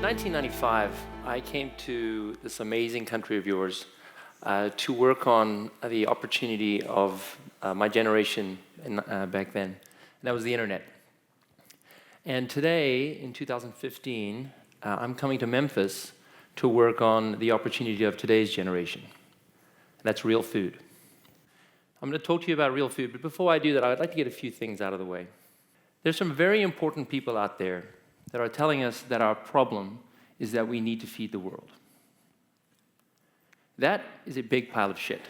1995, I came to this amazing country of yours to work on the opportunity of my generation back then. And that was the internet. And today, in 2015, I'm coming to Memphis to work on the opportunity of today's generation. That's real food. I'm going to talk to you about real food, but before I do that, I'd like to get a few things out of the way. There's some very important people out there that are telling us that our problem is that we need to feed the world. That is a big pile of shit.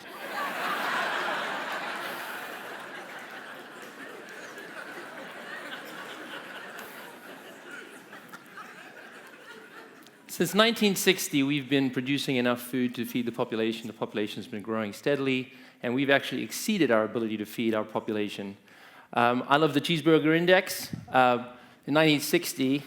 Since 1960, we've been producing enough food to feed the population. The population's been growing steadily, and we've actually exceeded our ability to feed our population. I love the cheeseburger index. In 1960,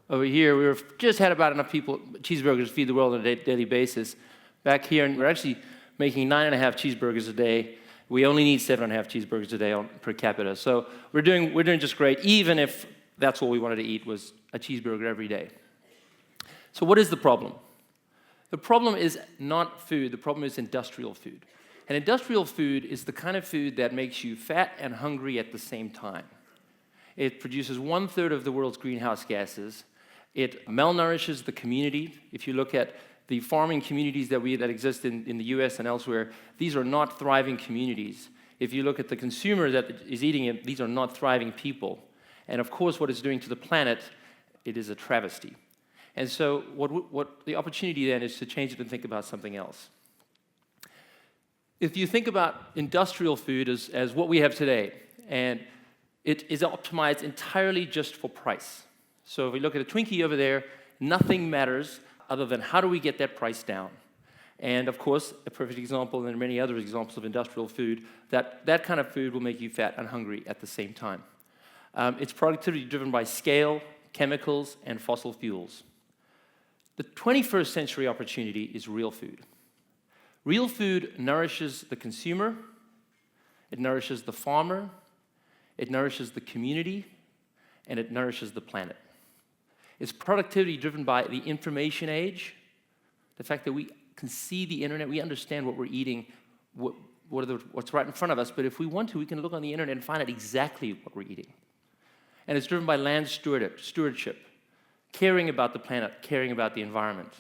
over here, we just had about enough cheeseburgers to feed the world on a daily basis. Back here, we're actually making 9.5 cheeseburgers a day. We only need 7.5 cheeseburgers a day per capita. So we're doing just great, even if that's what we wanted to eat was a cheeseburger every day. So what is the problem? The problem is not food. The problem is industrial food. And industrial food is the kind of food that makes you fat and hungry at the same time. It produces 1/3 of the world's greenhouse gases. It malnourishes the community. If you look at the farming communities that exist in the US and elsewhere, these are not thriving communities. If you look at the consumer that is eating it, these are not thriving people. And of course, what it's doing to the planet, it is a travesty. And so what the opportunity then is to change it and think about something else. If you think about industrial food as what we have today, and it is optimized entirely just for price. So if we look at a Twinkie over there, nothing matters other than how do we get that price down. And of course, a perfect example, and many other examples of industrial food, that kind of food will make you fat and hungry at the same time. It's productivity driven by scale, chemicals, and fossil fuels. The 21st century opportunity is real food. Real food nourishes the consumer, it nourishes the farmer, it nourishes the community, and it nourishes the planet. It's productivity driven by the information age, the fact that we can see the internet, we understand what we're eating, what's right in front of us, but if we want to, we can look on the internet and find out exactly what we're eating. And it's driven by land stewardship, caring about the planet, caring about the environment.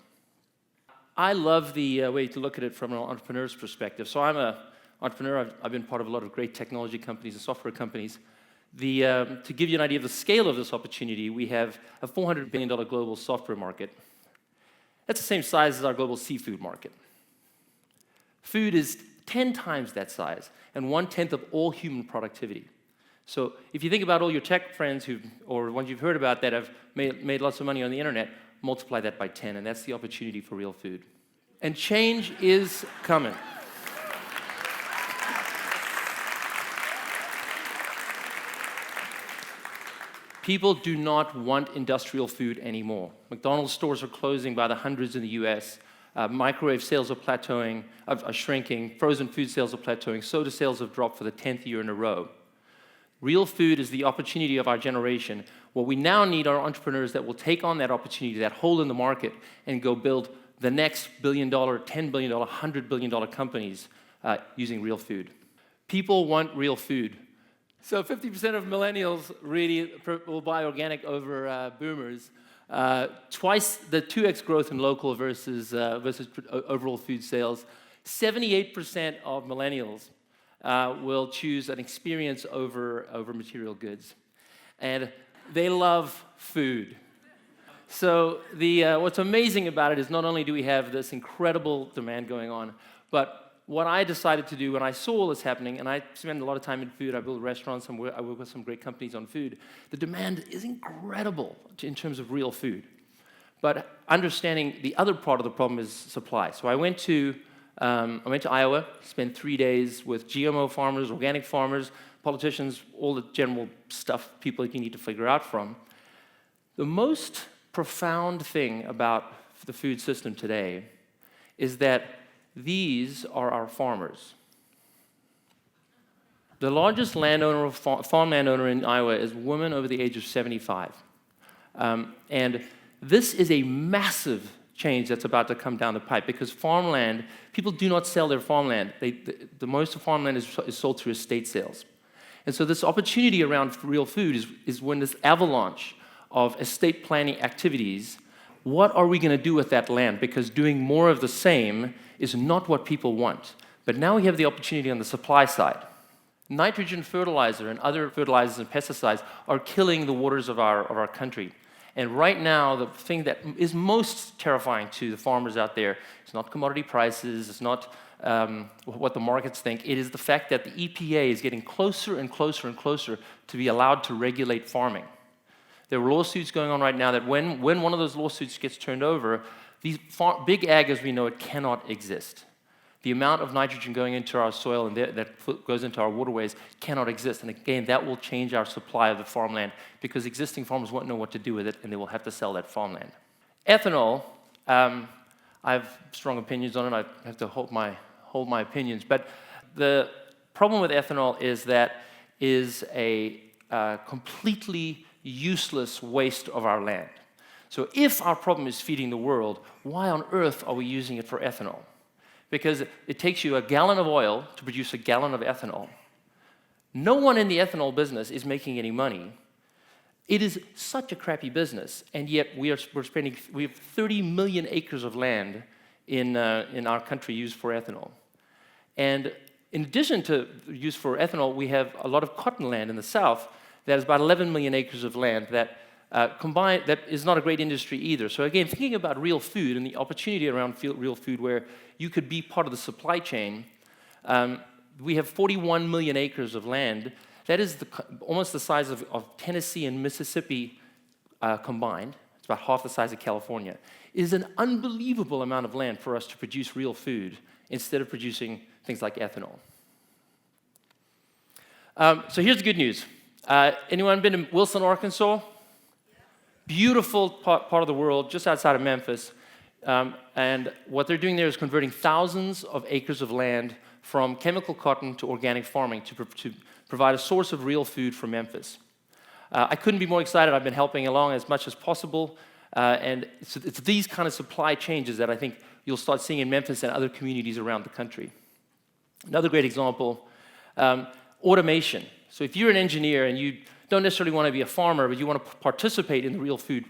I love the way to look at it from an entrepreneur's perspective. So I'm an entrepreneur. I've been part of a lot of great technology companies and software companies. To give you an idea of the scale of this opportunity, we have a $400 billion global software market. That's the same size as our global seafood market. Food is 10 times that size and 1/10 of all human productivity. So if you think about all your tech friends or ones you've heard about that have made lots of money on the internet, multiply that by 10, and that's the opportunity for real food. And change is coming. People do not want industrial food anymore. McDonald's stores are closing by the hundreds in the US. Microwave sales are shrinking. Frozen food sales are plateauing. Soda sales have dropped for the 10th year in a row. Real food is the opportunity of our generation. What we now need are entrepreneurs that will take on that opportunity, that hole in the market, and go build the next $1 billion, $10 billion, $100 billion companies using real food. People want real food. So 50% of millennials really will buy organic over boomers. Twice the 2x growth in local versus overall food sales. 78% of millennials will choose an experience over material goods. And they love food. So what's amazing about it is not only do we have this incredible demand going on, but what I decided to do when I saw all this happening, and I spend a lot of time in food, I build restaurants, I work with some great companies on food, the demand is incredible in terms of real food. But understanding the other part of the problem is supply. So I went to Iowa, spent 3 days with GMO farmers, organic farmers, politicians, all the general stuff people you need to figure out from. The most profound thing about the food system today is that these are our farmers. The largest farm landowner in Iowa is a woman over the age of 75. And This is a massive change that's about to come down the pipe because farmland, people do not sell their farmland. The most of farmland is sold through estate sales. And so this opportunity around real food is when this avalanche of estate planning activities, what are we going to do with that land? Because doing more of the same is not what people want. But now we have the opportunity on the supply side. Nitrogen fertilizer and other fertilizers and pesticides are killing the waters of our country. And right now, the thing that is most terrifying to the farmers out there is not commodity prices, it's not what the markets think. It is the fact that the EPA is getting closer and closer and closer to be allowed to regulate farming. There are lawsuits going on right now that when one of those lawsuits gets turned over, these big ag as we know it cannot exist. The amount of nitrogen going into our soil and that goes into our waterways cannot exist. And again, that will change our supply of the farmland because existing farmers won't know what to do with it and they will have to sell that farmland. Ethanol, I have strong opinions on it. I have to hold my opinions. But the problem with ethanol is that is a completely useless waste of our land. So if our problem is feeding the world, why on earth are we using it for ethanol? Because it takes you a gallon of oil to produce a gallon of ethanol. No one in the ethanol business is making any money. It is such a crappy business, and yet we have 30 million acres of land in our country used for ethanol. And in addition to use for ethanol, we have a lot of cotton land in the south that is about 11 million acres of land that combined, that is not a great industry either. So again, thinking about real food and the opportunity around real food where you could be part of the supply chain, we have 41 million acres of land. That is almost the size of Tennessee and Mississippi combined. It's about half the size of California. It is an unbelievable amount of land for us to produce real food instead of producing things like ethanol. So here's the good news. Anyone been to Wilson, Arkansas? Beautiful part of the world, just outside of Memphis. And what they're doing there is converting thousands of acres of land from chemical cotton to organic farming to provide a source of real food for Memphis. I couldn't be more excited. I've been helping along as much as possible. And it's these kind of supply changes that I think you'll start seeing in Memphis and other communities around the country. Another great example, automation. So if you're an engineer and you don't necessarily want to be a farmer, but you want to participate in the real food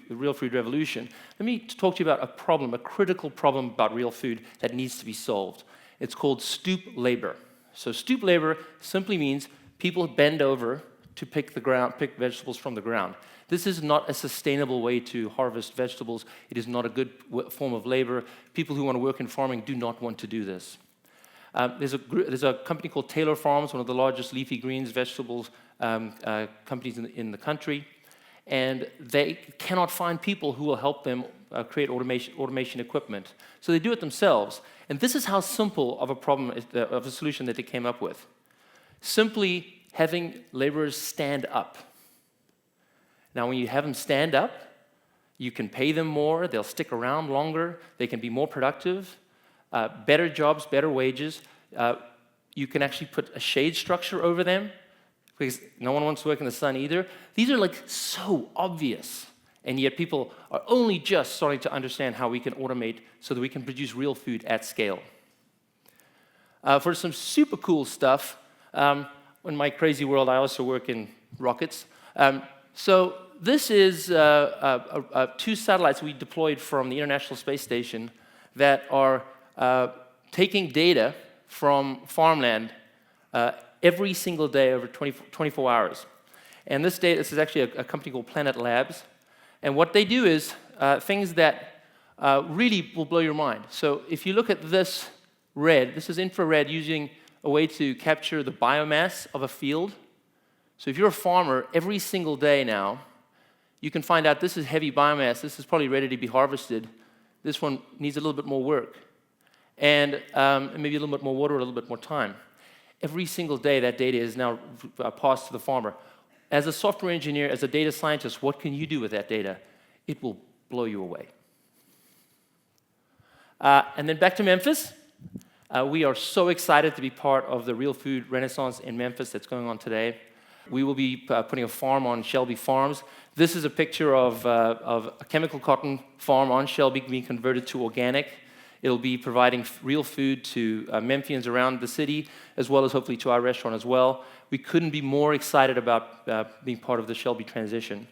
revolution, let me talk to you about a critical problem about real food that needs to be solved. It's called stoop labor. So stoop labor simply means people bend over to pick vegetables from the ground. This is not a sustainable way to harvest vegetables. It is not a good form of labor. People who want to work in farming do not want to do this. There's a company called Taylor Farms, one of the largest leafy greens vegetables companies in the country, and they cannot find people who will help them create automation equipment. So they do it themselves. And this is how simple of a problem, of a solution that they came up with. Simply having laborers stand up. Now, when you have them stand up, you can pay them more, they'll stick around longer, they can be more productive, better jobs, better wages. You can actually put a shade structure over them, because no one wants to work in the sun either. These are like so obvious, and yet people are only just starting to understand how we can automate so that we can produce real food at scale. For some super cool stuff, in my crazy world, I also work in rockets. So this is 2 satellites we deployed from the International Space Station that are taking data from farmland every single day over 24 hours. And this is actually a company called Planet Labs. And what they do is things that really will blow your mind. So if you look at this red, this is infrared using a way to capture the biomass of a field. So if you're a farmer, every single day now, you can find out this is heavy biomass, this is probably ready to be harvested, this one needs a little bit more work, and maybe a little bit more water, a little bit more time. Every single day, that data is now passed to the farmer. As a software engineer, as a data scientist, what can you do with that data? It will blow you away. And then back to Memphis. We are so excited to be part of the real food renaissance in Memphis that's going on today. We will be putting a farm on Shelby Farms. This is a picture of a chemical cotton farm on Shelby being converted to organic. It'll be providing real food to Memphians around the city, as well as hopefully to our restaurant as well. We couldn't be more excited about being part of the Shelby transition.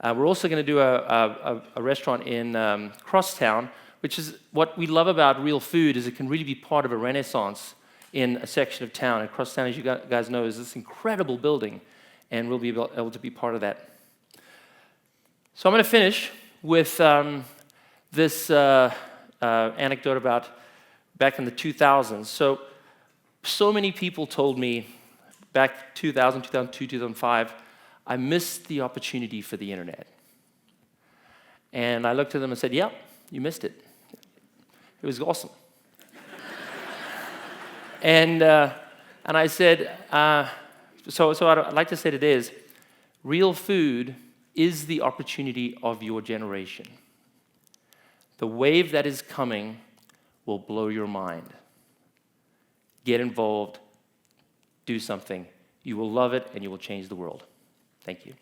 We're also going to do a restaurant in Crosstown, which is what we love about real food, is it can really be part of a renaissance in a section of town. And Crosstown, as you guys know, is this incredible building, and we'll be able to be part of that. So I'm going to finish with this anecdote about back in the 2000s. So many people told me back 2000, 2002, 2005, I missed the opportunity for the internet. And I looked at them and said, yep, you missed it. It was awesome. and I said, so what I'd like to say today is, real food is the opportunity of your generation. The wave that is coming will blow your mind. Get involved, do something. You will love it, and you will change the world. Thank you.